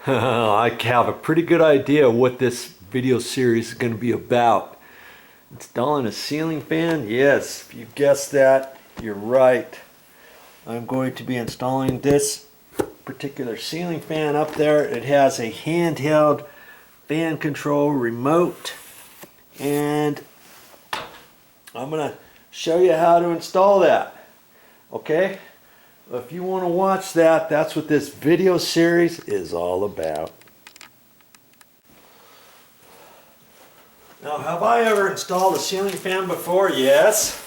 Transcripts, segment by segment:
I have a pretty good idea what this video series is going to be about. Installing a ceiling fan? Yes, if you guessed that, you're right. I'm going to be installing this particular ceiling fan up there. It has a handheld fan control remote, and I'm going to show you how to install that. Okay? If you want to watch that, that's what this video series is all about. Now, have I ever installed a ceiling fan before? Yes.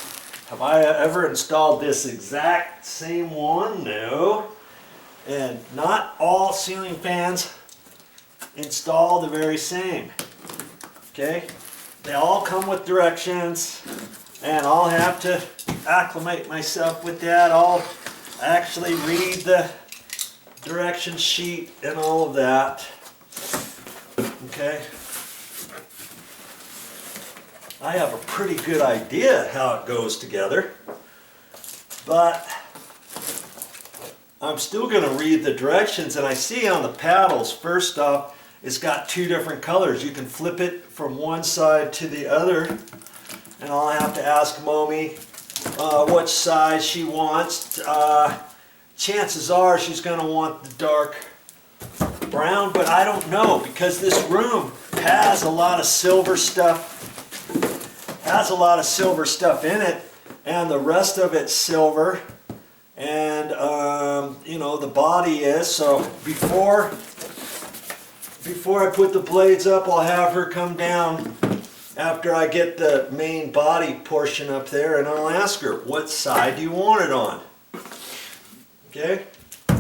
Have I ever installed this exact same one? No. And not all ceiling fans install the very same. Okay? They all come with directions, and I'll have to acclimate myself with that. I'll actually read the direction sheet and all of that. Okay? I have a pretty good idea how it goes together, but I'm still going to read the directions, and I see on the paddles, first off, it's got two different colors. You can flip it from one side to the other, and I'll have to ask Mommy what size she wants. Chances are she's going to want the dark brown, but I don't know, because this room has a lot of silver stuff. In it, and the rest of it's silver, and you know, the body is. So before I put the blades up, I'll have her come down after I get the main body portion up there, and I'll ask her, what side do you want it on? Okay,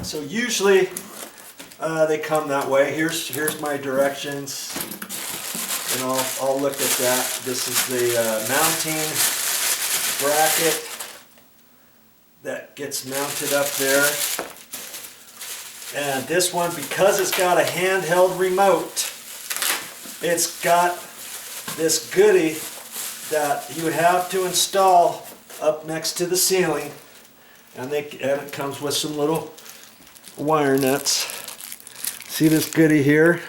so usually they come that way. Here's my directions, and I'll look at that. This is the mounting bracket that gets mounted up there, and this one, because it's got a handheld remote, it's got this goodie that you have to install up next to the ceiling, and it comes with some little wire nuts. See this goodie here?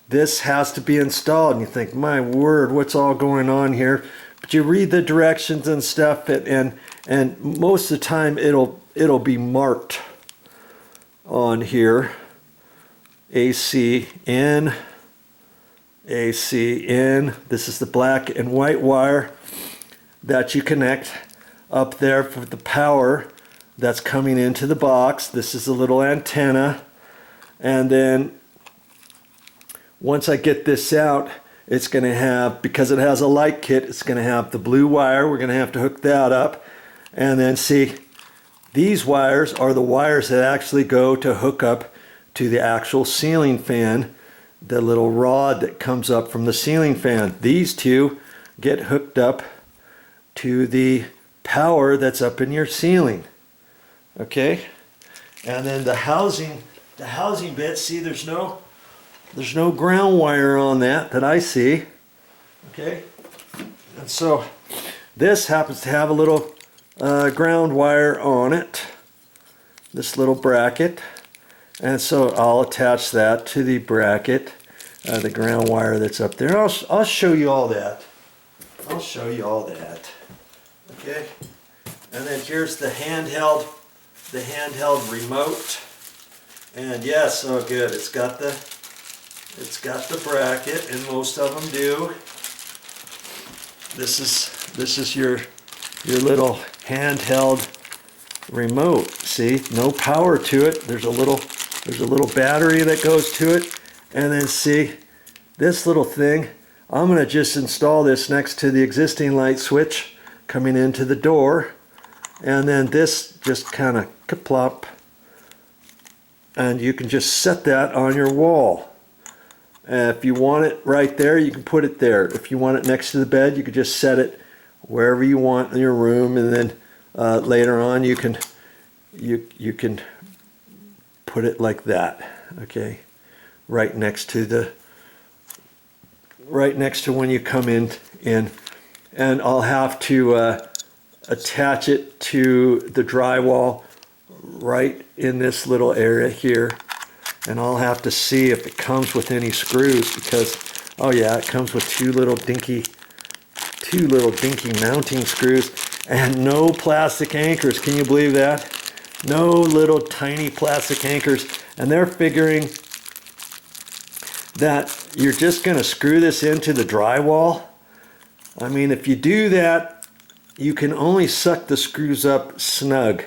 This has to be installed, and you think, my word, what's all going on here? But you read the directions and stuff, and most of the time it'll be marked on here. AC in, AC in. This is the black and white wire that you connect up there for the power that's coming into the box. This is a little antenna, and then once I get this out, it's going to have, because it has a light kit, it's going to have the blue wire. We're going to have to hook that up. And then see, these wires are the wires that actually go to hook up to the actual ceiling fan, the little rod that comes up from the ceiling fan. These two get hooked up to the power that's up in your ceiling. Okay? And then the housing bit, see, there's no ground wire on that I see. Okay, and so this happens to have a little ground wire on it, this little bracket, and so I'll attach that to the bracket, the ground wire that's up there. I'll show you all that. I'll show you all that. Okay, and then here's the handheld remote, and yes, oh good, it's got the bracket, and most of them do. This is your little handheld remote. See, no power to it. There's a little battery that goes to it, and then see this little thing. I'm going to just install this next to the existing light switch coming into the door, and then this just kind of kaplop, and you can just set that on your wall. If you want it right there, you can put it there. If you want it next to the bed, you can just set it wherever you want in your room, and then later on you can put it like that. Okay, right next to when you come in, and I'll have to attach it to the drywall right in this little area here. and I'll have to see if it comes with any screws, because, oh yeah, it comes with two little dinky mounting screws and no plastic anchors. Can you believe that? No little tiny plastic anchors. And they're figuring that you're just going to screw this into the drywall. I mean, if you do that, you can only suck the screws up snug.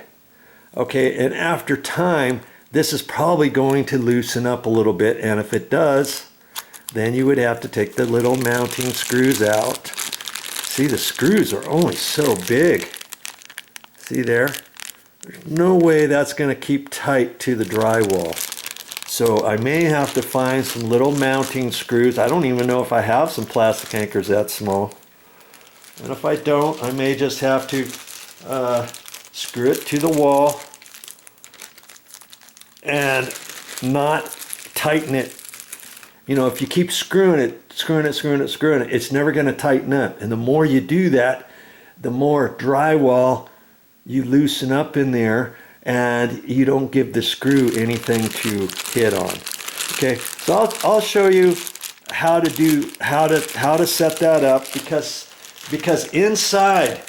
Okay, and after time, this is probably going to loosen up a little bit, and if it does, then you would have to take the little mounting screws out. See, the screws are only so big. See there? There's no way that's going to keep tight to the drywall. So I may have to find some little mounting screws. I don't even know if I have some plastic anchors that small. And if I don't, I may just have to screw it to the wall and not tighten it. You know, if you keep screwing it, it's never going to tighten up. And the more you do that, the more drywall you loosen up in there, and you don't give the screw anything to hit on. Okay, so I'll show you how to set that up, because inside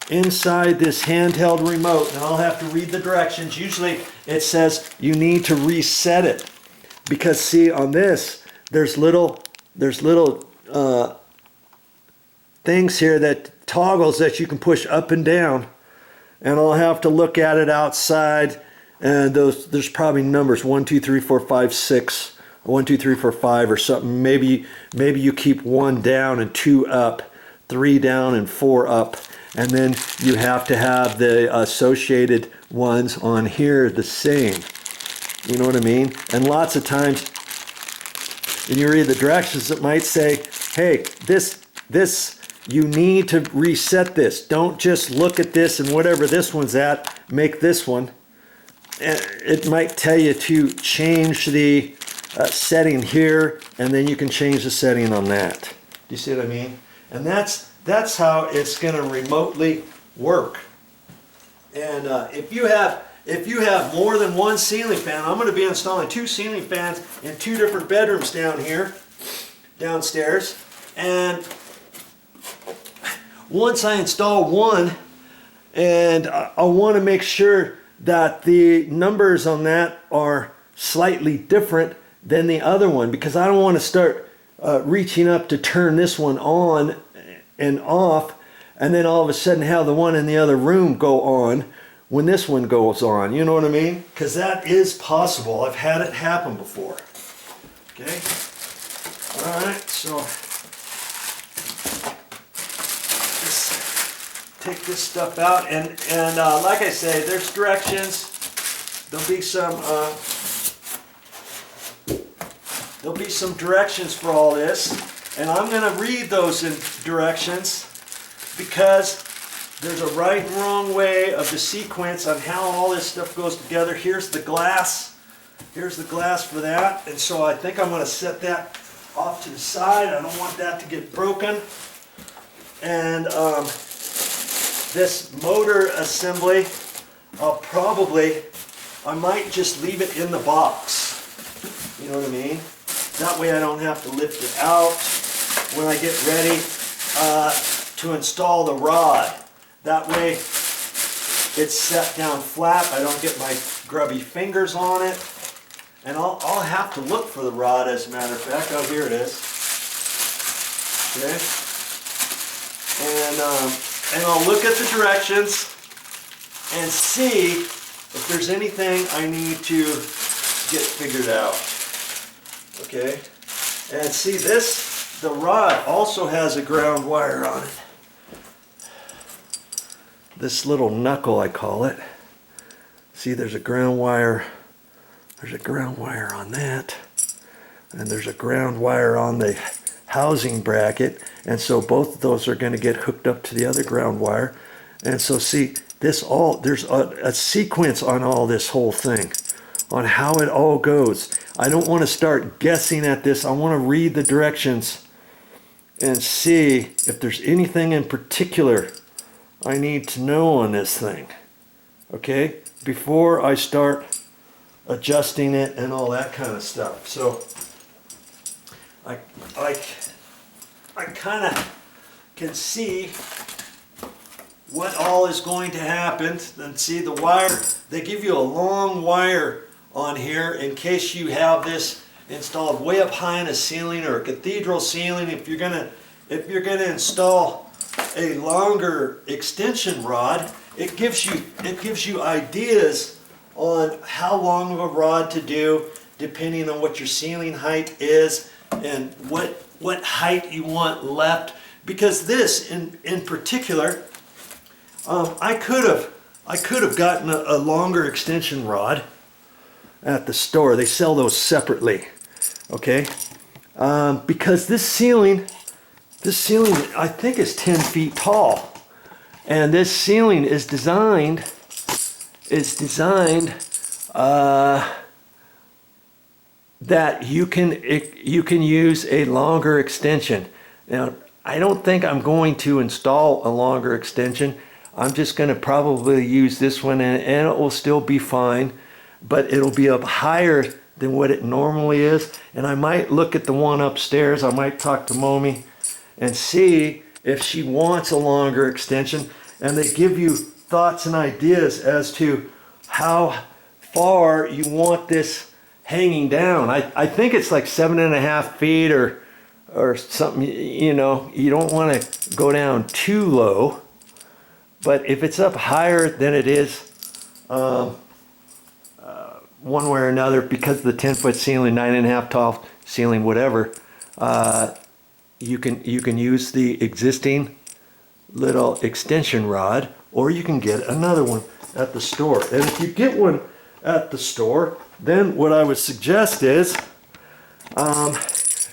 this handheld remote, and I'll have to read the directions. Usually it says you need to reset it, because see, on this there's little things here, that toggles that you can push up and down, and I'll have to look at it outside, and there's probably numbers 1 2 3 4 5 6, 1 2 3 4 5 or something. Maybe you keep 1 down and 2 up, 3 down and 4 up, and then you have to have the associated ones on here the same. You know what I mean? And lots of times when you read the directions, it might say, hey, this you need to reset this. Don't just look at this and whatever this one's at, make this one. It might tell you to change the setting here, and then you can change the setting on that. Do you see what I mean? And that's how it's going to remotely work. And if you have more than one ceiling fan, I'm going to be installing 2 ceiling fans in 2 different bedrooms downstairs. And once I install one, and I want to make sure that the numbers on that are slightly different than the other one, because I don't want to start reaching up to turn this one on and off, and then all of a sudden have the one in the other room go on when this one goes on. You know what I mean? Because that is possible. I've had it happen before. Okay? Alright, so just take this stuff out, and like I say, there's directions. There'll be some directions for all this, and I'm going to read those in directions, because there's a right and wrong way of the sequence on how all this stuff goes together. Here's the glass. Here's the glass for that. And so I think I'm going to set that off to the side. I don't want that to get broken. And this motor assembly, I might just leave it in the box. You know what I mean? That way I don't have to lift it out when I get ready to install the rod. That way it's set down flat. I don't get my grubby fingers on it. And I'll have to look for the rod, as a matter of fact. Oh, here it is. Okay. And I'll look at the directions and see if there's anything I need to get figured out. Okay. And see, the rod also has a ground wire on it. This little knuckle, I call it. See, there's a ground wire. There's a ground wire on that. And there's a ground wire on the housing bracket. And so both of those are going to get hooked up to the other ground wire. And so see, there's a sequence on all this whole thing, on how it all goes. I don't want to start guessing at this. I want to read the directions and see if there's anything in particular I need to know on this thing, okay, before I start adjusting it and all that kind of stuff. So I kind of can see what all is going to happen. And see the wire, they give you a long wire on here in case you have this installed way up high in a ceiling or a cathedral ceiling. If you're gonna install a longer extension rod, it gives you ideas on how long of a rod to do depending on what your ceiling height is and what height you want left. Because this in particular, I could have gotten a longer extension rod at the store. They sell those separately, okay? Because this ceiling I think is 10 feet tall, and this ceiling is designed that you can use a longer extension. Now, I don't think I'm going to install a longer extension. I'm just going to probably use this one, and it will still be fine, but it'll be up higher than what it normally is. And I might look at the one upstairs. I might talk to Mommy and see if she wants a longer extension. And they give you thoughts and ideas as to how far you want this hanging down. I think it's like 7.5 feet or something. You know, you don't want to go down too low, but if it's up higher than it is one way or another, because of the 10-foot ceiling, 9.5 tall ceiling, whatever, you can use the existing little extension rod, or you can get another one at the store. And if you get one at the store, then what I would suggest is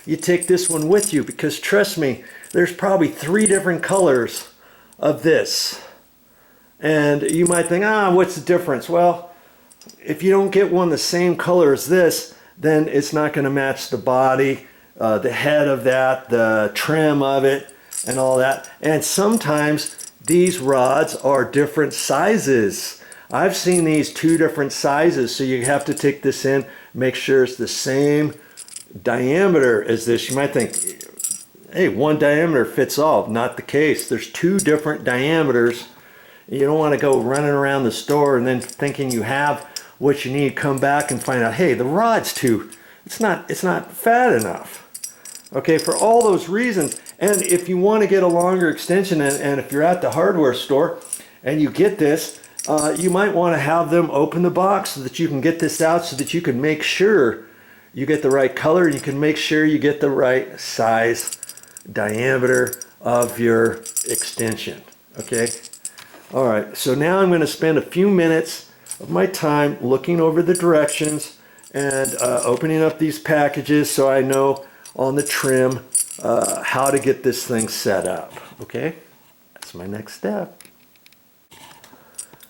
you take this one with you, because trust me, there's probably 3 different colors of this. And you might think, what's the difference? Well, if you don't get one the same color as this, then it's not going to match the body, the head of that, the trim of it, and all that. And sometimes these rods are different sizes. I've seen these 2 different sizes, so you have to take this in, make sure it's the same diameter as this. You might think, hey, one diameter fits all. Not the case. There's 2 different diameters. You don't want to go running around the store and then thinking you have what you need, come back and find out, hey, the rod's it's not fat enough. Okay, for all those reasons. And if you want to get a longer extension, and if you're at the hardware store and you get this, you might want to have them open the box so that you can get this out, so that you can make sure you get the right color, and you can make sure you get the right size, diameter of your extension. Okay? All right, so now I'm going to spend a few minutes of my time looking over the directions and opening up these packages so I know on the trim how to get this thing set up. Okay, that's my next step.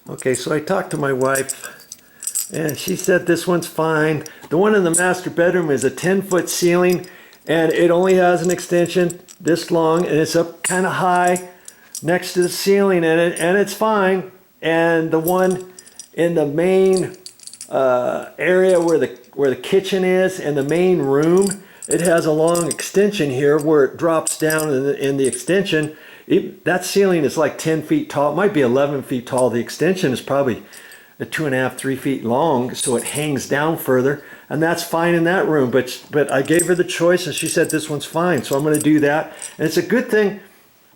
Okay, so I talked to my wife and she said this one's fine. The one in the master bedroom is a 10-foot ceiling, and it only has an extension this long, and it's up kind of high next to the ceiling, and it's fine. And the one in the main area where the kitchen is, and the main room, it has a long extension here where it drops down in the extension. That ceiling is like 10 feet tall. It might be 11 feet tall. The extension is probably 2.5, 3 feet long, so it hangs down further, and that's fine in that room. But I gave her the choice, and she said this one's fine, so I'm going to do that. And it's a good thing.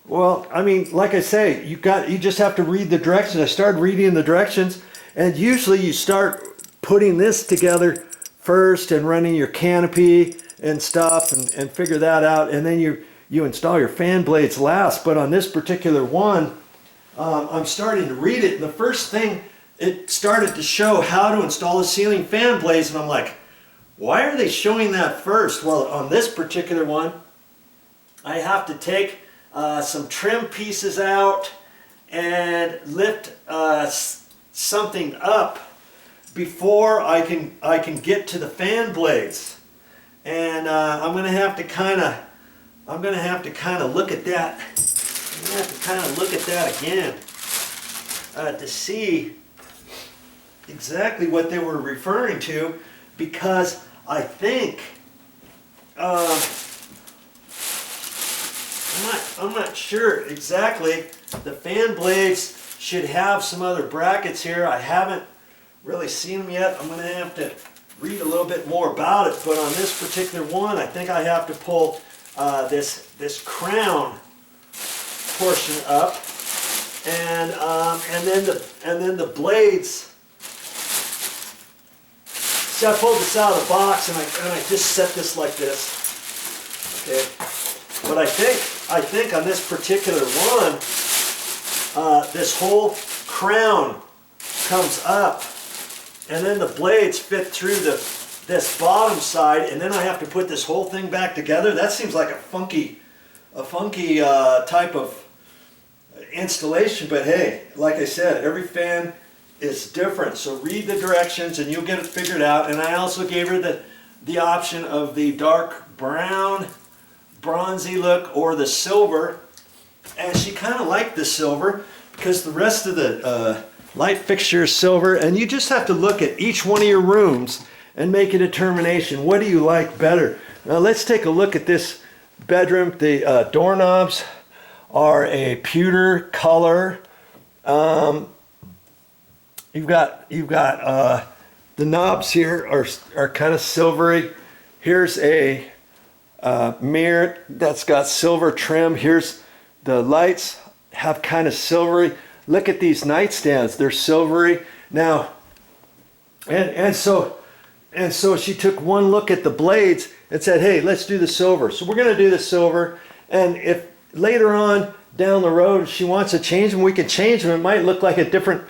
Well, I mean, like I say, you just have to read the directions. I started reading the directions, and usually you start putting this together first and running your canopy and stuff and figure that out, and then you install your fan blades last. But on this particular one, I'm starting to read it, and the first thing, it started to show how to install the ceiling fan blades, and I'm like, why are they showing that first? Well, on this particular one, I have to take some trim pieces out and lift something up before I can get to the fan blades, and I'm going to have to kind of look at that. I'm going to have to kind of look at that again to see exactly what they were referring to, because I think I'm not sure exactly. The fan blades should have some other brackets here. I haven't really seen them yet. I'm going to have to read a little bit more about it. But on this particular one, I think I have to pull this crown portion up, and then the blades. See, I pulled this out of the box and I just set this like this. Okay, but I think on this particular one, this whole crown comes up, and then the blades fit through this bottom side, and then I have to put this whole thing back together. That seems like a funky type of installation, but hey, like I said, every fan is different. So read the directions and you'll get it figured out. And I also gave her the option of the dark brown, bronzy look, or the silver. And she kind of liked the silver because the rest of the light fixture is silver. And you just have to look at each one of your rooms and make a determination. What do you like better? Now let's take a look at this bedroom. The doorknobs are a pewter color. You've got the knobs here are kind of silvery. Here's a mirror that's got silver trim. Here's the lights have kind of silvery. Look at these nightstands; they're silvery now. And so she took one look at the blades and said, "Hey, let's do the silver." So we're going to do the silver, and if later on down the road she wants to change them, we can change them. It might look like a different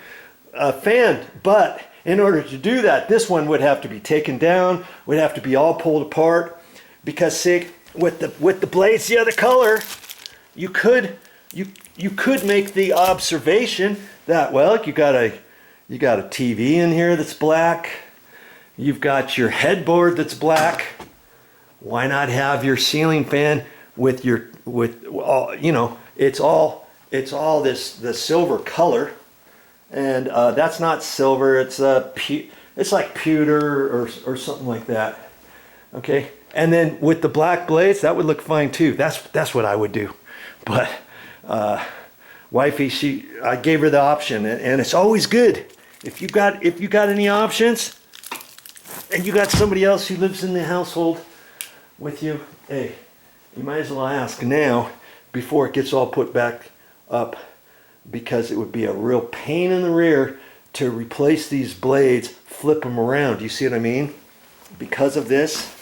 fan, but in order to do that, this one would have to be taken down, would have to be all pulled apart, because see, with the blades the other color, you could make the observation that, well, you got a TV in here that's black, you've got your headboard that's black. Why not have your ceiling fan with all, you know, it's all the silver color. And that's not silver, it's like pewter or something like that. Okay, and then with the black blades, that would look fine too. That's what I would do. But wifey, I gave her the option, and it's always good if you got any options, and you got somebody else who lives in the household with you. Hey, you might as well ask now before it gets all put back up, because it would be a real pain in the rear to replace these blades, flip them around. Do you see what I mean? Because of this.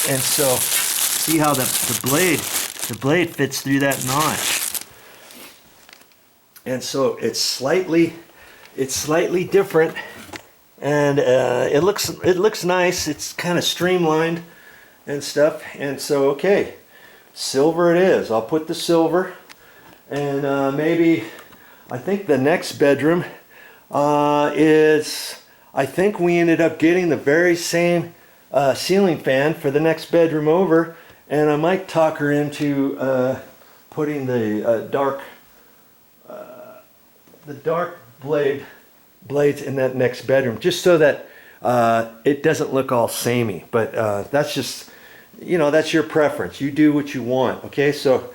And so see how the blade fits through that notch. And so it's slightly different, and it looks nice. It's kind of streamlined and stuff. And so okay, silver it is. I'll put the silver, and maybe I think the next bedroom is, I think we ended up getting the very same ceiling fan for the next bedroom over, and I might talk her into putting the dark blades in that next bedroom, just so that it doesn't look all samey. But that's just, you know, that's your preference. You do what you want. Okay, so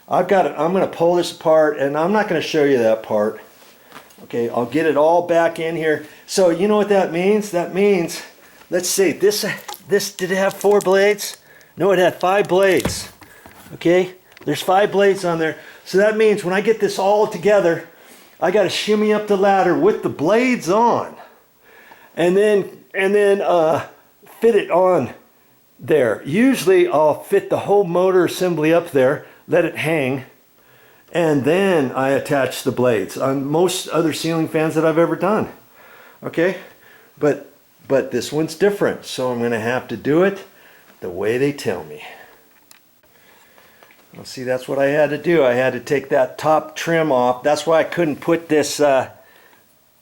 I'm going to pull this apart, and I'm not going to show you that part. Okay, I'll get it all back in here. So you know what that means? That means, let's see, this did it have 4 blades? No, it had 5 blades. Okay, there's 5 blades on there. So that means when I get this all together, I got to shimmy up the ladder with the blades on, and then fit it on there. Usually I'll fit the whole motor assembly up there, let it hang, and then I attach the blades on most other ceiling fans that I've ever done. Okay, but this one's different, so I'm going to have to do it the way they tell me. Well, see, that's what I had to do. I had to take that top trim off. That's why I couldn't put this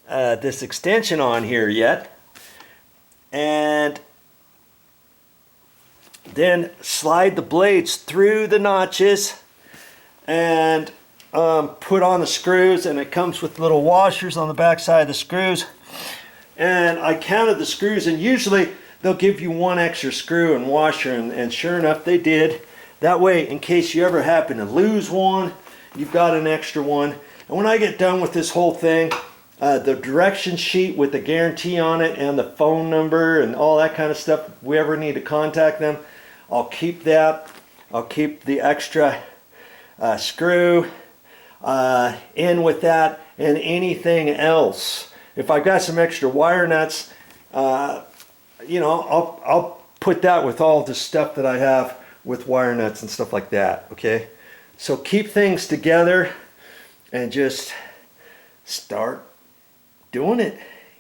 this extension on here yet. And then slide the blades through the notches, and put on the screws, and it comes with little washers on the back side of the screws. And I counted the screws, and usually they'll give you one extra screw and washer, and sure enough they did. That way, in case you ever happen to lose one, you've got an extra one. And when I get done with this whole thing, the direction sheet with the guarantee on it and the phone number and all that kind of stuff, if we ever need to contact them, I'll keep that. I'll keep the extra screw in with that, and anything else. If I've got some extra wire nuts, you know, I'll put that with all the stuff that I have with wire nuts and stuff like that, okay? So keep things together and just start doing it.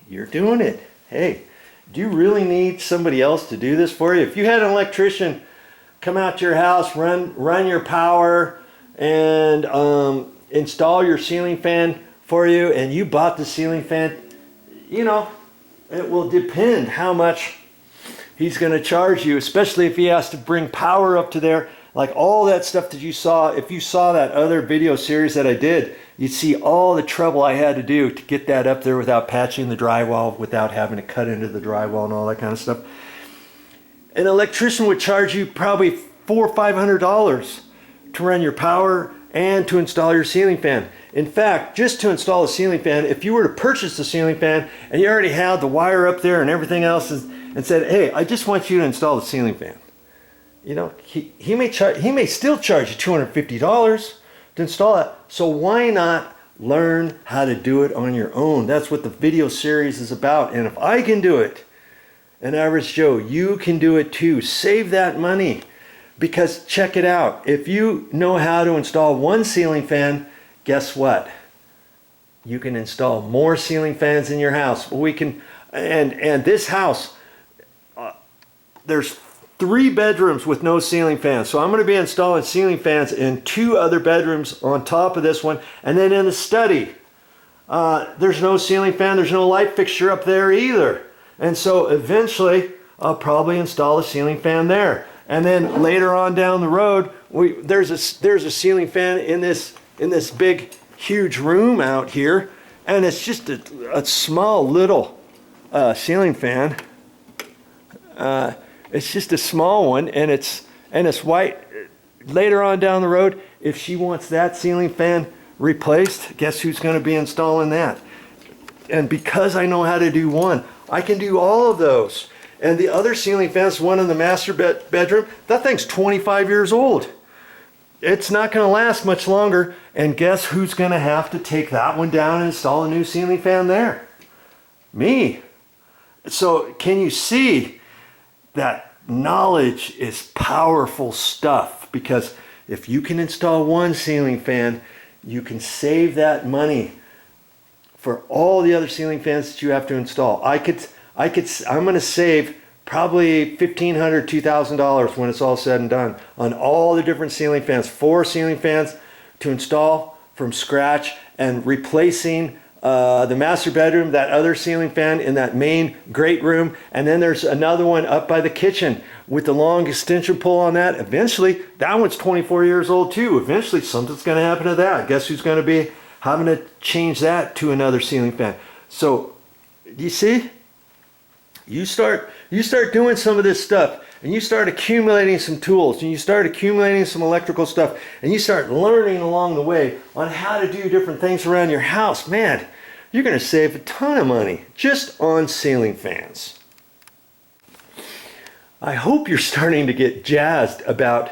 You're doing it. Hey, do you really need somebody else to do this for you? If you had an electrician come out to your house, run your power, and install your ceiling fan for you, and you bought the ceiling fan, you know, it will depend how much he's going to charge you, especially if he has to bring power up to there. Like all that stuff that you saw, if you saw that other video series that I did, you'd see all the trouble I had to do to get that up there without patching the drywall, without having to cut into the drywall and all that kind of stuff. An electrician would charge you probably $400 or $500 to run your power and to install your ceiling fan. In fact, just to install a ceiling fan, if you were to purchase the ceiling fan and you already had the wire up there and everything else, and said, hey, I just want you to install the ceiling fan, you know, he may still charge you $250 to install it. So why not learn how to do it on your own? That's what the video series is about. And if I can do it, an average Joe, you can do it too. Save that money, because check it out. If you know how to install one ceiling fan, guess what? You can install more ceiling fans in your house. We can, and this house, there's 3 bedrooms with no ceiling fans. So I'm going to be installing ceiling fans in 2 other bedrooms on top of this one. And then in the study, there's no ceiling fan. There's no light fixture up there either. And so eventually I'll probably install a ceiling fan there. And then later on down the road, there's a ceiling fan in this big, huge room out here. And it's just a small little ceiling fan. It's just a small one, and it's white. Later on down the road, if she wants that ceiling fan replaced, guess who's going to be installing that? And because I know how to do one, I can do all of those. And the other ceiling fan, one in the master bedroom, that thing's 25 years old. It's not going to last much longer. And guess who's going to have to take that one down and install a new ceiling fan there? Me. So can you see that knowledge is powerful stuff? Because if you can install one ceiling fan, you can save that money for all the other ceiling fans that you have to install. I'm going to save probably $1,500, $2,000 when it's all said and done on all the different ceiling fans. 4 ceiling fans to install from scratch, and replacing the master bedroom, that other ceiling fan in that main great room, and then there's another one up by the kitchen with the long extension pole on that. Eventually, that one's 24 years old too. Eventually, something's going to happen to that. Guess who's going to be having to change that to another ceiling fan? So, you see, you start doing some of this stuff, and you start accumulating some tools, and you start accumulating some electrical stuff, and you start learning along the way on how to do different things around your house. Man, you're going to save a ton of money just on ceiling fans. I hope you're starting to get jazzed about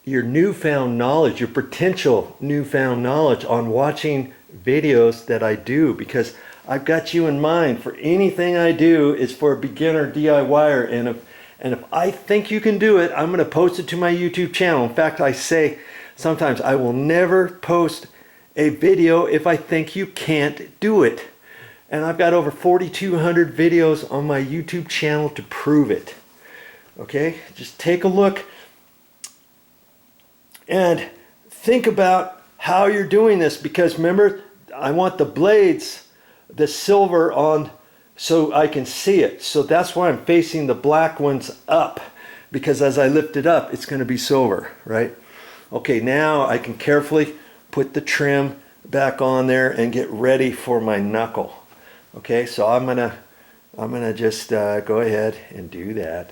your newfound knowledge, your potential newfound knowledge on watching videos that I do, because I've got you in mind. For anything I do is for a beginner DIYer, and if I think you can do it, I'm going to post it to my YouTube channel. In fact, I say sometimes I will never post a video if I think you can't do it. And I've got over 4,200 videos on my YouTube channel to prove it. Okay, just take a look and think about how you're doing this, because remember, I want the blades, the silver on, so I can see it. So that's why I'm facing the black ones up, because as I lift it up, it's going to be silver, right? Okay, now I can carefully put the trim back on there and get ready for my knuckle. Okay, so I'm gonna just go ahead and do that.